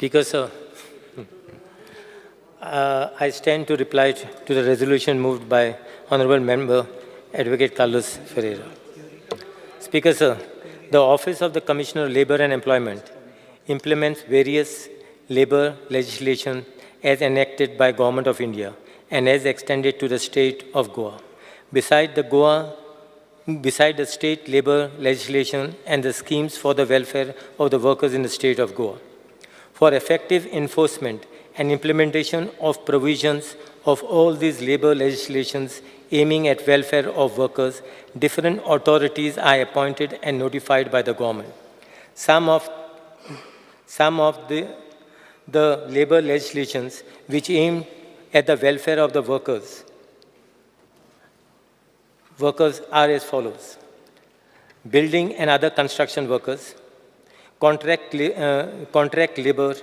Speaker, sir, I stand to reply to the resolution moved by Honorable Member Advocate Carlos Ferreira. Speaker, sir, the Office of the Commissioner of Labour and Employment implements various labour legislation as enacted by Government of India and as extended to the state of Goa. Beside the state labour legislation and the schemes for the welfare of the workers in the state of Goa. For effective enforcement and implementation of provisions of all these labour legislations aiming at welfare of workers, different authorities are appointed and notified by the government. Some of the labour legislations which aim at the welfare of the workers are as follows: building and other construction workers, Contract Labour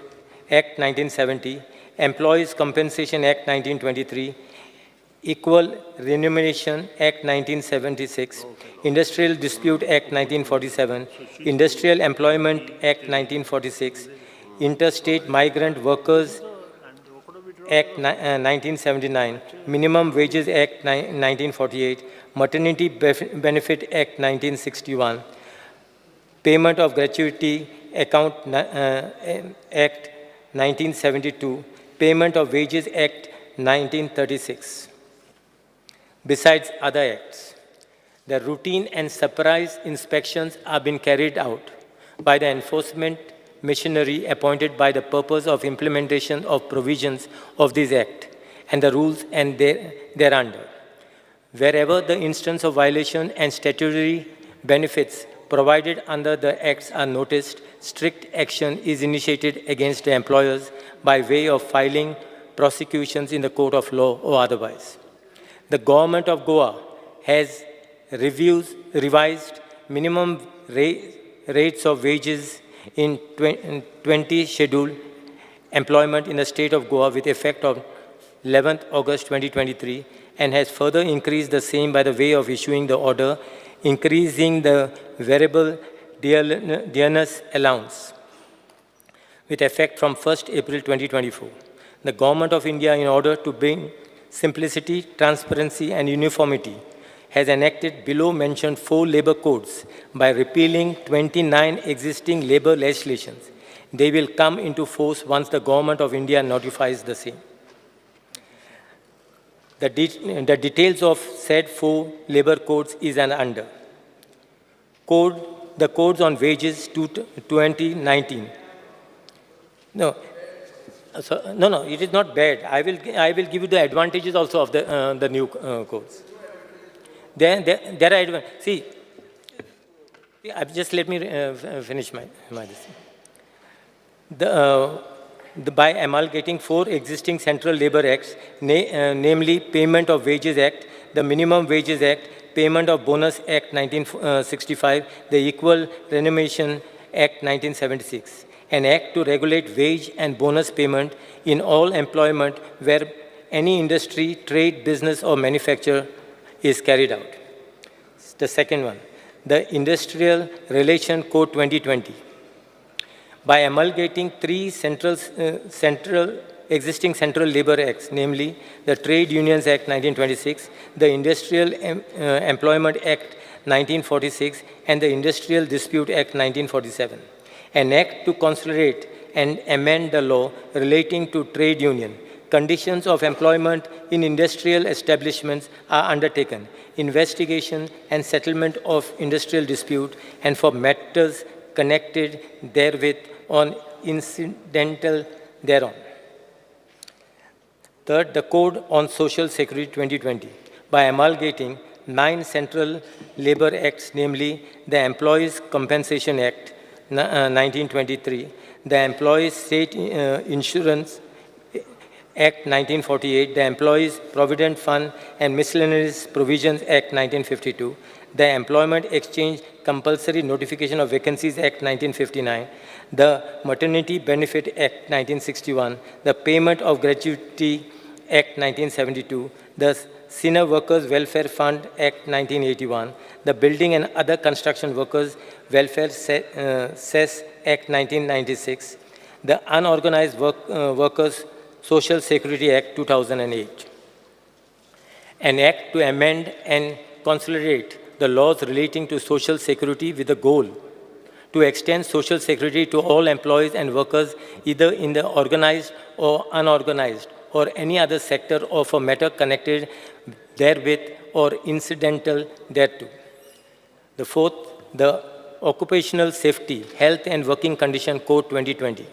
Act 1970, Employees Compensation Act 1923, Equal Remuneration Act 1976, Industrial Dispute Act 1947, Industrial Employment Act 1946, Interstate Migrant Workers Act 1979, Minimum Wages Act 1948, Maternity Benefit Act 1961, Payment of Gratuity Account Act 1972, Payment of Wages Act 1936. Besides other acts, the routine and surprise inspections are being carried out by the enforcement machinery appointed by the purpose of implementation of provisions of this Act and the rules and thereunder. Wherever the instance of violation and statutory benefits provided under the Acts are noticed, strict action is initiated against the employers by way of filing prosecutions in the court of law or otherwise. The Government of Goa has revised minimum rates of wages in 20 scheduled employment in the state of Goa with effect of 11th August 2023 and has further increased the same by the way of issuing the order increasing the variable dearness allowance with effect from 1st April 2024. The Government of India, in order to bring simplicity, transparency and uniformity, has enacted below-mentioned 4 labour codes by repealing 29 existing labour legislations. They will come into force once the Government of India notifies the same. The details of said 4 labour codes is under. The codes on wages 2019. No, it is not bad. I will give you the advantages also of the new codes. There are see. Just let me finish my this. By amalgamating 4 existing Central Labour Acts, namely Payment of Wages Act, the Minimum Wages Act, Payment of Bonus Act 1965, the Equal Remuneration Act 1976, an act to regulate wage and bonus payment in all employment where any industry, trade, business or manufacture is carried out. The second one, the Industrial Relation Code 2020. By amalgamating 3 existing Central Labour Acts, namely the Trade Unions Act 1926, the Industrial Employment Act 1946, and the Industrial Dispute Act 1947, an act to consolidate and amend the law relating to trade union. Conditions of employment in industrial establishments are undertaken, investigation and settlement of industrial dispute, and for matters connected therewith on incidental thereon. Third, the Code on Social Security 2020. By amalgamating 9 Central Labour Acts, namely the Employees Compensation Act 1923, the Employees State Insurance Act 1948, the Employees Provident Fund and Miscellaneous Provisions Act 1952, the Employment Exchange Compulsory Notification of Vacancies Act 1959, the Maternity Benefit Act 1961, the Payment of Gratuity Act 1972, the Senior Workers Welfare Fund Act 1981, the Building and Other Construction Workers Welfare Cess Act 1996, the Unorganized Workers Social Security Act 2008, an act to amend and consolidate the laws relating to social security with the goal to extend social security to all employees and workers either in the organized or unorganized or any other sector of a matter connected therewith or incidental thereto. The fourth, the Occupational Safety, Health and Working Condition Code 2020,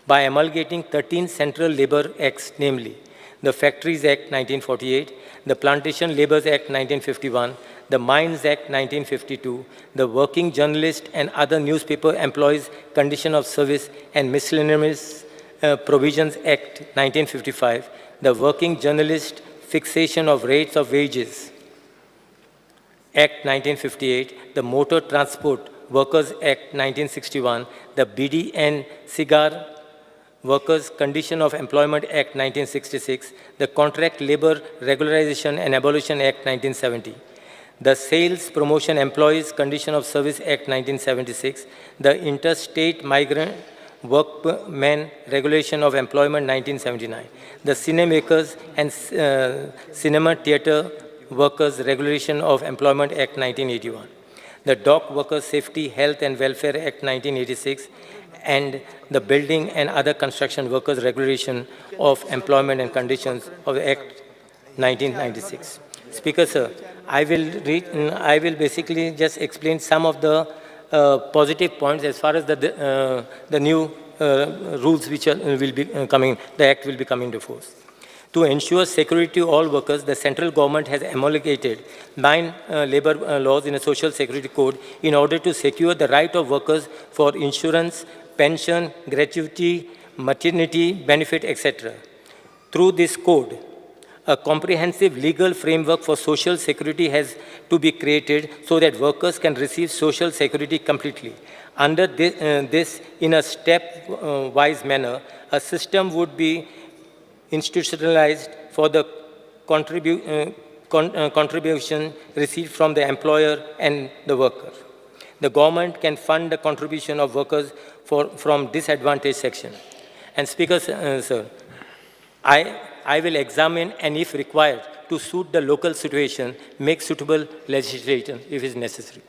by amalgamating 13 Central Labor Acts, namely the Factories Act 1948, the Plantation Labours Act 1951, the Mines Act 1952, the Working Journalist and Other Newspaper Employees Condition of Service and Miscellaneous Provisions Act 1955, the Working Journalist Fixation of Rates of Wages Act 1958, the Motor Transport Workers Act 1961, the BD and Cigar Workers Condition of Employment Act 1966, the Contract Labor Regularization and Abolition Act 1970, the Sales Promotion Employees Condition of Service Act 1976, the Interstate Migrant Workmen Regulation of Employment 1979, the Cinemakers and Cinema Theatre Workers Regulation of Employment Act 1981, the Dock Workers Safety, Health and Welfare Act 1986, and the Building and Other Construction Workers Regulation of Employment and Conditions of Act 1996. Speaker, sir, I will basically just explain some of the positive points as far as the new rules which will be coming, the Act will be coming to force. To ensure security to all workers, the central government has amalgamated 9 labor laws in a social security code in order to secure the right of workers for insurance, pension, gratuity, maternity benefit, etc. Through this code, a comprehensive legal framework for social security has to be created so that workers can receive social security completely. Under this in a step-wise manner, a system would be institutionalized for the contribution received from the employer and the worker. The government can fund the contribution of workers from disadvantaged section. And Speaker, sir, I will examine and if required to suit the local situation, make suitable legislation if it is necessary.